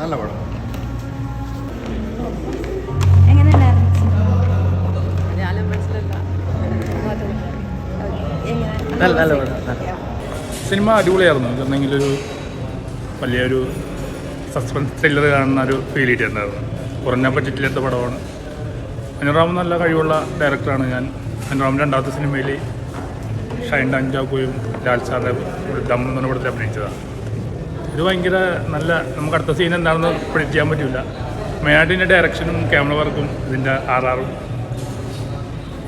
നല്ല പടം. നല്ല പടം. സിനിമ അടിപൊളിയായിരുന്നു. എന്തെങ്കിലൊരു വലിയൊരു സസ്പെൻസ് ത്രില്ലർ കാണുന്ന ഒരു ഫീൽ ചെയ്തിട്ടുണ്ടായിരുന്നു. കുറഞ്ഞ ബഡ്ജറ്റിലെടുത്ത പടമാണ്. അനുറാം നല്ല കഴിവുള്ള ഡയറക്ടറാണ്. ഞാൻ അനുറാം രണ്ടാമത്തെ സിനിമയിൽ ഷൈൻ ഡാൻജാക്കോയും ലാൽ സാറിൻ്റെ ദം എന്ന പടത്തിൽ അഭിനയിച്ചതാണ്. ഇത് ഭയങ്കര നല്ല, നമുക്ക് അടുത്ത സീൻ എന്താണെന്ന് പ്രെഡിക്റ്റ് ചെയ്യാൻ പറ്റില്ല. മെയിനായിട്ട് ഇതിൻ്റെ ഡയറക്ഷനും ക്യാമറ വർക്കും ഇതിൻ്റെ ആറാറും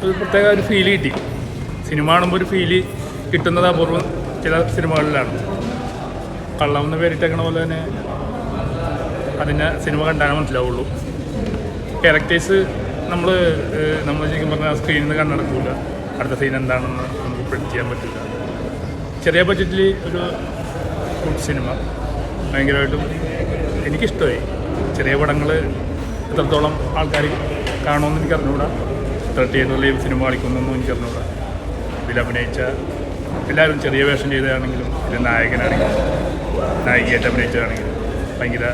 ഒരു പ്രത്യേക ഒരു ഫീൽ കിട്ടി. സിനിമ കാണുമ്പോൾ ഒരു ഫീല് കിട്ടുന്നത് അപൂർവം ചില സിനിമകളിലാണ്. കള്ളമെന്ന് പേരിട്ടേക്കണ പോലെ തന്നെ അതിനെ സിനിമ കണ്ടാലേ മനസ്സിലാവുള്ളൂ. ക്യാരക്ടേഴ്സ് നമ്മൾ ശരിക്കും പറഞ്ഞാൽ സ്ക്രീനിൽ നിന്ന് കണ്ണടക്കില്ല. അടുത്ത സീൻ എന്താണെന്ന് നമുക്ക് പ്രെഡിക്റ്റ് ചെയ്യാൻ പറ്റില്ല. ചെറിയ ബഡ്ജറ്റിൽ ഒരു ഗുഡ് സിനിമ, ഭയങ്കരമായിട്ടും എനിക്കിഷ്ടമായി. ചെറിയ പടങ്ങൾ എത്രത്തോളം ആൾക്കാർ കാണുമെന്ന് എനിക്ക് അറിഞ്ഞുകൂടാ. ഇത്ര തിയേറ്ററിൽ സിനിമ കളിക്കുന്നൊന്നും എനിക്ക് അറിഞ്ഞുകൂടാ. ഇതിൽ അഭിനയിച്ച എല്ലാവരും ചെറിയ വേഷം ചെയ്തതാണെങ്കിലും ഇതിൽ നായകനാണെങ്കിലും നായികയായിട്ട് അഭിനയിച്ചതാണെങ്കിലും ഭയങ്കര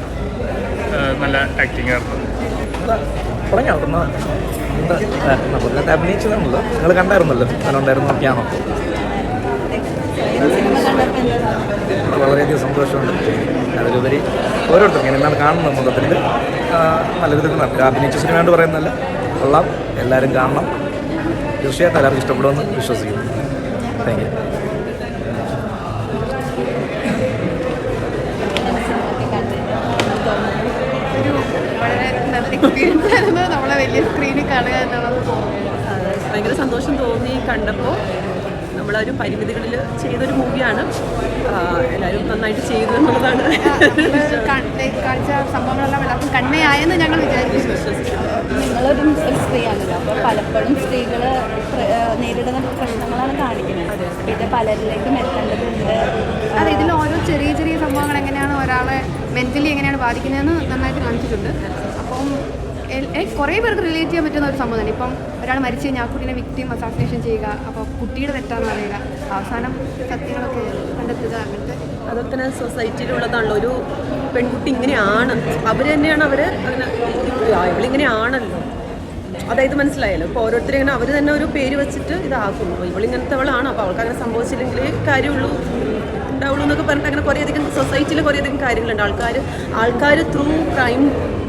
നല്ല ആക്ടിങ് ആയിരുന്നു. നമ്മളൊക്കെ അഭിനയിച്ചതാണല്ലോ, നിങ്ങൾ കണ്ടായിരുന്നല്ലോ, അതുകൊണ്ടായിരുന്നു ഒക്കെയാണോ? വളരെയധികം സന്തോഷമുണ്ട്. അതിലുപരി ഓരോരുത്തർക്കും ഇങ്ങനെ എന്താണ് കാണുന്നത് മൊത്തത്തിൽ നല്ല വിധത്തിൽ നടക്കുക. അഭിനയിച്ച സിനിമയായിട്ട് പറയുന്നതല്ല, കൊള്ളാം, എല്ലാവരും കാണണം. തീർച്ചയായിട്ടും എല്ലാവർക്കും ഇഷ്ടപ്പെടുമെന്ന് വിശ്വസിക്കുന്നു. Thank you. വളരെ നല്ല എക്സ്പീരിയൻസ് ആയിരുന്നു. നമ്മളെ വലിയ സ്ക്രീനിൽ കാണുക എന്നുള്ളത് ഭയങ്കര സന്തോഷം തോന്നി കണ്ടപ്പോൾ. നമ്മളൊരു പരിമിതികളിൽ ചെയ്തൊരു മൂവിയാണ്. എല്ലാവരും നന്നായിട്ട് ചെയ്തു എന്നുള്ളതാണ് കാണിച്ച സംഭവങ്ങളെല്ലാം എല്ലാവർക്കും കണ്മയായെന്ന് ഞങ്ങൾ വിശ്വസിക്കുന്നു. നിങ്ങളൊരു സ്ത്രീയാണല്ലോ, അപ്പോൾ പലപ്പോഴും സ്ത്രീകൾ നേരിടുന്ന പ്രശ്നങ്ങളാണ് കാണിക്കുന്നത്. പിന്നെ പലരിലേക്കും എത്തേണ്ടതുണ്ട്. അതെ, ഇതിൽ ഓരോ ചെറിയ ചെറിയ സംഭവങ്ങൾ എങ്ങനെയാണ് ഒരാളെ മെൻ്റലി എങ്ങനെയാണ് ബാധിക്കുന്നതെന്ന് നന്നായിട്ട് കാണിച്ചിട്ടുണ്ട്. അപ്പം കുറേ പേർക്ക് റിലേറ്റ് ചെയ്യാൻ പറ്റുന്ന ഒരു സംഭവം തന്നെ. ഇപ്പം ഒരാൾ മരിച്ചു കഴിഞ്ഞാൽ ആ കുട്ടീനെ വിക്ടിം അസാസിനേഷൻ ചെയ്യുക, അപ്പോൾ കുട്ടിയുടെ തെറ്റാന്ന് പറയുക, അവസാനം സത്യങ്ങളൊക്കെ കണ്ടെത്തുക, അങ്ങനത്തെ അതൊക്കെ തന്നെ സൊസൈറ്റിയിലുള്ളതാണല്ലോ. ഒരു പെൺകുട്ടി ഇങ്ങനെയാണ്, അവർ തന്നെയാണ് അങ്ങനെ ഇവളിങ്ങനെയാണല്ലോ, അതായത് മനസ്സിലായല്ലോ. ഇപ്പോൾ ഓരോരുത്തരും ഇങ്ങനെ അവർ തന്നെ ഒരു പേര് വെച്ചിട്ട് ഇതാക്കുന്നു. ഇവളിങ്ങനത്തെവളാണ്, അപ്പോൾ അവൾക്ക് അങ്ങനെ സംഭവിച്ചില്ലെങ്കിൽ കാര്യമുള്ളൂ ഉണ്ടാവുള്ളൂ എന്നൊക്കെ പറഞ്ഞിട്ട് അങ്ങനെ കുറേയധികം സൊസൈറ്റിയിൽ കുറേയധികം കാര്യങ്ങളുണ്ട്. ആൾക്കാർ ത്രൂ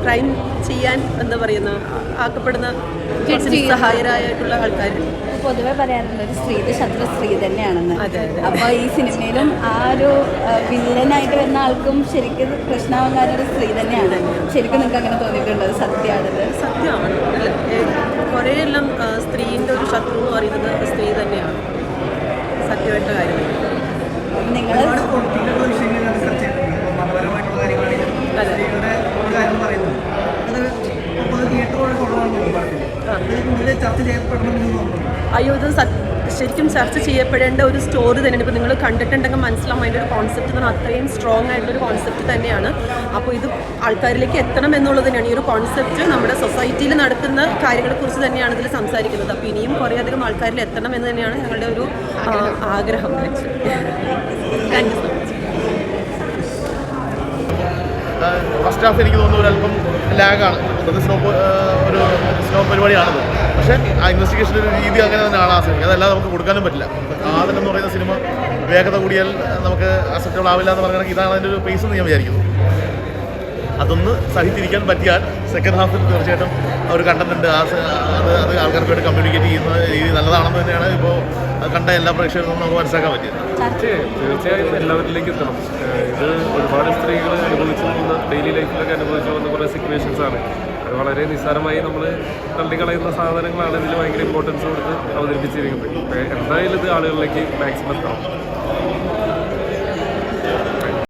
ക്രൈം ചെയ്യാൻ എന്താ പറയുന്ന ആക്കപ്പെടുന്ന സഹായരായിട്ടുള്ള ആൾക്കാർ പൊതുവെ പറയാറുണ്ട് ഒരു സ്ത്രീയുടെ ശത്രു സ്ത്രീ തന്നെയാണെന്ന്. അപ്പോൾ ഈ സിനിമയിലും ആ ഒരു വില്ലനായിട്ട് വരുന്ന ആൾക്കും ശരിക്കും പ്രശ്നമാകാൻ ഒരു സ്ത്രീ തന്നെയാണ്. ശരിക്കും നിങ്ങൾക്ക് അങ്ങനെ തോന്നിയിട്ടുണ്ടോ? സത്യമാണ്. കുറേ എല്ലാം സ്ത്രീൻ്റെ ഒരു ശത്രു എന്ന് പറയുന്നത് സ്ത്രീ തന്നെയാണ്. സത്യമായിട്ട് കാര്യം. നിങ്ങൾ അയ്യോ, ഇത് ശരിക്കും ചർച്ച ചെയ്യപ്പെടേണ്ട ഒരു സ്റ്റോറി തന്നെയാണ്. ഇപ്പോൾ നിങ്ങൾ കണ്ടിട്ടുണ്ടെങ്കിൽ മനസ്സിലാവും അതിൻ്റെ ഒരു കോൺസെപ്റ്റ് എന്ന് പറഞ്ഞാൽ അത്രയും സ്ട്രോങ് ആയിട്ടുള്ളൊരു കോൺസെപ്റ്റ് തന്നെയാണ്. അപ്പോൾ ഇത് ആൾക്കാരിലേക്ക് എത്തണം എന്നുള്ളത് തന്നെയാണ്. ഈ ഒരു കോൺസെപ്റ്റ് നമ്മുടെ സൊസൈറ്റിയിൽ നടക്കുന്ന കാര്യങ്ങളെക്കുറിച്ച് തന്നെയാണ് ഇതിൽ സംസാരിക്കുന്നത്. അപ്പോൾ ഇനിയും കുറേയധികം ആൾക്കാരിൽ എത്തണം എന്ന് തന്നെയാണ് ഞങ്ങളുടെ ഒരു ആഗ്രഹം. Thank you so much. First half എനിക്ക് തോന്നുന്നു ഒരല്പം ലാഗാണ്. ഒരു സ്ലോ പരിപാടിയാണത്. പക്ഷേ ആ ഇൻവെസ്റ്റിഗേഷൻ്റെ ഒരു രീതി അങ്ങനെ തന്നെയാണ് ആ സിനിമ. അതല്ലാതെ നമുക്ക് കൊടുക്കാനും പറ്റില്ല. കാതൽ എന്ന് പറയുന്ന സിനിമ വേഗത കൂടിയാൽ നമുക്ക് അക്സെപ്റ്റബിൾ ആവില്ല എന്ന് പറഞ്ഞാൽ ഇതാണ് അതിൻ്റെ ഒരു പേസ് എന്ന് ഞാൻ വിചാരിക്കുന്നു. അതൊന്ന് സഹിച്ചിരിക്കാൻ പറ്റിയാൽ സെക്കൻഡ് ഹാഫിൽ തീർച്ചയായിട്ടും ഒരു കണ്ടന്റ് അത് ആൾക്കാർക്ക് വേണ്ടി കമ്മ്യൂണിക്കേറ്റ് ചെയ്യുന്ന രീതി നല്ലതാണെന്ന് തന്നെയാണ് ഇപ്പോൾ കണ്ട എല്ലാ പ്രേക്ഷകർക്കും നമുക്ക് മനസ്സിലാക്കാൻ പറ്റിയത്. തീർച്ചയായും എല്ലാവരിലേക്ക് എത്തണം. ഇത് ഒരുപാട് സ്ത്രീകൾ അനുഭവിച്ചു പോകുന്ന ഡെയിലി ലൈഫിലൊക്കെ അനുഭവിച്ചു പോകുന്ന കുറേ സിറ്റുവേഷൻസാണ്. അത് വളരെ നിസ്സാരമായി നമ്മൾ തള്ളിക്കളയുന്ന സാധനങ്ങളാണ് ഇതിൽ ഭയങ്കര ഇമ്പോർട്ടൻസ് കൊടുത്ത് അവതരിപ്പിച്ചിരിക്കുന്നത്. എന്തായാലും ഇത് ആളുകളിലേക്ക് മാക്സിമം എത്തണം.